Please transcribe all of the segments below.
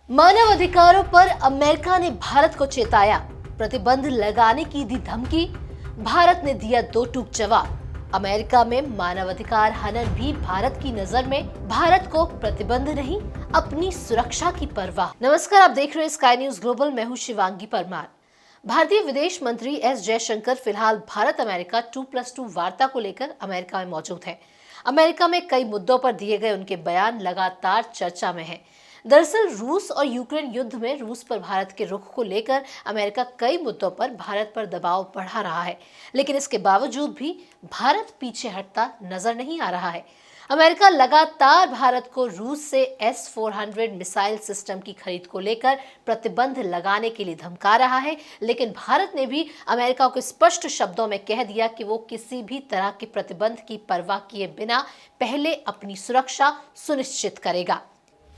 मानव अधिकारों पर अमेरिका ने भारत को चेताया, प्रतिबंध लगाने की दी धमकी। भारत ने दिया दो टूक जवाब। अमेरिका में मानवाधिकार हनन भी भारत की नजर में, भारत को प्रतिबंध नहीं, अपनी सुरक्षा की परवाह। नमस्कार, आप देख रहे हैं स्काई न्यूज ग्लोबल। मैं हूं शिवांगी परमार। भारतीय विदेश मंत्री एस जयशंकर फिलहाल भारत अमेरिका 2+2 वार्ता को लेकर अमेरिका में मौजूद हैं। अमेरिका में कई मुद्दों पर दिए गए उनके बयान लगातार चर्चा में हैं। दरअसल रूस और यूक्रेन युद्ध में रूस पर भारत के रुख को लेकर अमेरिका कई मुद्दों पर भारत पर दबाव बढ़ा रहा है, लेकिन इसके बावजूद भी भारत पीछे हटता नजर नहीं आ रहा है। अमेरिका लगातार भारत को रूस से S-400 मिसाइल सिस्टम की खरीद को लेकर प्रतिबंध लगाने के लिए धमका रहा है, लेकिन भारत ने भी अमेरिका को स्पष्ट शब्दों में कह दिया कि वो किसी भी तरह के प्रतिबंध की परवाह किए बिना पहले अपनी सुरक्षा सुनिश्चित करेगा।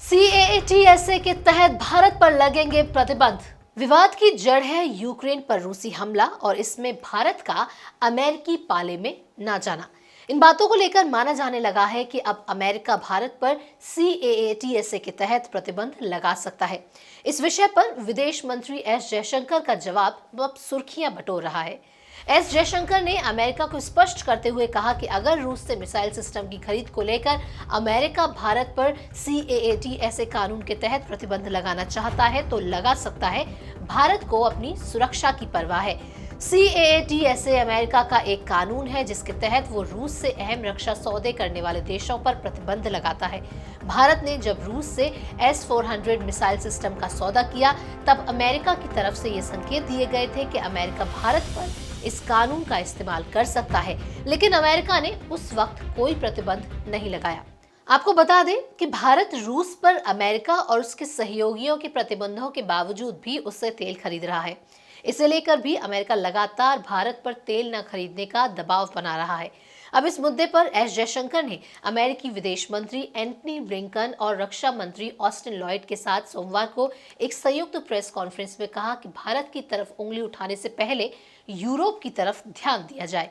CAATSA के तहत भारत पर लगेंगे प्रतिबंध। विवाद की जड़ है यूक्रेन पर रूसी हमला और इसमें भारत का अमेरिकी पाले में ना जाना। इन बातों को लेकर माना जाने लगा है कि अब अमेरिका भारत पर CAATSA के तहत प्रतिबंध लगा सकता है। इस विषय पर विदेश मंत्री एस जयशंकर का जवाब अब सुर्खियां बटोर रहा है। एस जयशंकर ने अमेरिका को स्पष्ट करते हुए कहा कि अगर रूस से मिसाइल सिस्टम की खरीद को लेकर अमेरिका भारत पर CAATSA कानून के तहत प्रतिबंध लगाना चाहता है तो लगा सकता है। भारत को अपनी सुरक्षा की परवाह है। CAATSA अमेरिका का एक कानून है जिसके तहत वो रूस से अहम रक्षा सौदे करने वाले देशों पर प्रतिबंध लगाता है। भारत ने जब रूस से S-400 मिसाइल सिस्टम का सौदा किया तब अमेरिका की तरफ से ये संकेत दिए गए थे कि अमेरिका भारत पर इस कानून का इस्तेमाल कर सकता है, लेकिन अमेरिका ने उस वक्त कोई प्रतिबंध नहीं लगाया। आपको बता दें कि भारत रूस पर अमेरिका और उसके सहयोगियों के प्रतिबंधों के बावजूद भी उससे तेल खरीद रहा है। इसे लेकर भी अमेरिका लगातार भारत पर तेल न खरीदने का दबाव बना रहा है। अब इस मुद्दे पर एस जयशंकर ने अमेरिकी विदेश मंत्री एंटनी ब्लिंकन और रक्षा मंत्री ऑस्टिन लॉयड के साथ सोमवार को एक संयुक्त प्रेस कॉन्फ्रेंस में कहा कि भारत की तरफ उंगली उठाने से पहले यूरोप की तरफ ध्यान दिया जाए।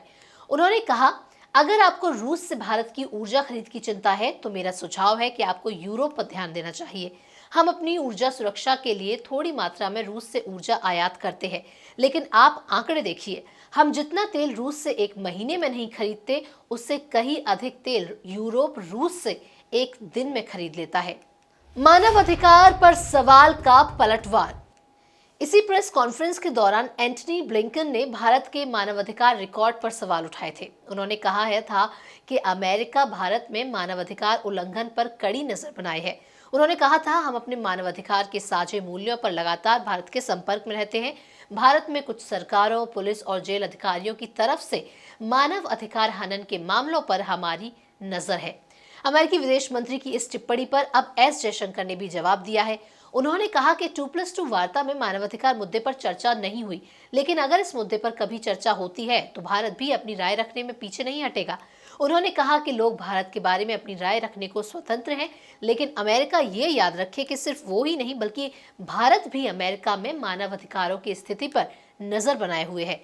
उन्होंने कहा, अगर आपको रूस से भारत की ऊर्जा खरीद की चिंता है तो मेरा सुझाव है कि आपको यूरोप पर ध्यान देना चाहिए। हम अपनी ऊर्जा सुरक्षा के लिए थोड़ी मात्रा में रूस से ऊर्जा आयात करते हैं, लेकिन आप आंकड़े देखिए, हम जितना तेल रूस से एक महीने में नहीं खरीदते उससे कहीं अधिक तेल यूरोप रूस से एक दिन में खरीद लेता है। मानव अधिकार पर सवाल का पलटवार। इसी प्रेस कॉन्फ्रेंस के दौरान एंटनी ब्लिंकन ने भारत के मानवाधिकार रिकॉर्ड पर सवाल उठाए थे। उन्होंने कहा था कि अमेरिका भारत में मानवाधिकार उल्लंघन पर कड़ी नजर बनाए है। उन्होंने कहा था, हम अपने मानवाधिकार के साझे मूल्यों पर लगातार भारत के संपर्क में रहते हैं। भारत में कुछ सरकारों, पुलिस और जेल अधिकारियों की तरफ से मानव अधिकार हनन के मामलों पर हमारी नजर है। अमेरिकी विदेश मंत्री की इस टिप्पणी पर अब एस जयशंकर ने भी जवाब दिया है। उन्होंने कहा कि 2+2 वार्ता में मानवाधिकार मुद्दे पर चर्चा नहीं हुई, लेकिन अगर इस मुद्दे पर कभी चर्चा होती है तो भारत भी अपनी राय रखने में पीछे नहीं हटेगा। उन्होंने कहा कि लोग भारत के बारे में अपनी राय रखने को स्वतंत्र हैं, लेकिन अमेरिका ये याद रखे कि सिर्फ वो ही नहीं बल्कि भारत भी अमेरिका में मानवाधिकारों की स्थिति पर नजर बनाए हुए है।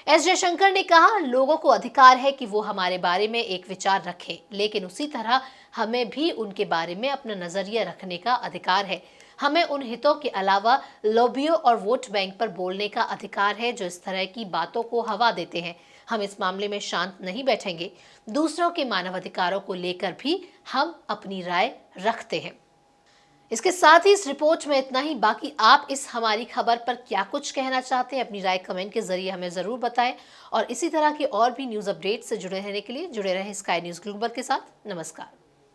एस जयशंकर ने कहा, लोगों को अधिकार है कि वो हमारे बारे में एक विचार रखें, लेकिन उसी तरह हमें भी उनके बारे में अपना नजरिया रखने का अधिकार है। हमें उन हितों के अलावा लॉबियों और वोट बैंक पर बोलने का अधिकार है जो इस तरह की बातों को हवा देते हैं। हम इस मामले में शांत नहीं बैठेंगे। दूसरों के मानवाधिकारों को लेकर भी हम अपनी राय रखते हैं। इसके साथ ही इस रिपोर्ट में इतना ही। बाकी आप इस हमारी खबर पर क्या कुछ कहना चाहते हैं, अपनी राय कमेंट के जरिए हमें जरूर बताएं और इसी तरह के और भी न्यूज अपडेट से जुड़े रहने के लिए जुड़े रहें स्काई न्यूज ग्लोबल के साथ। नमस्कार।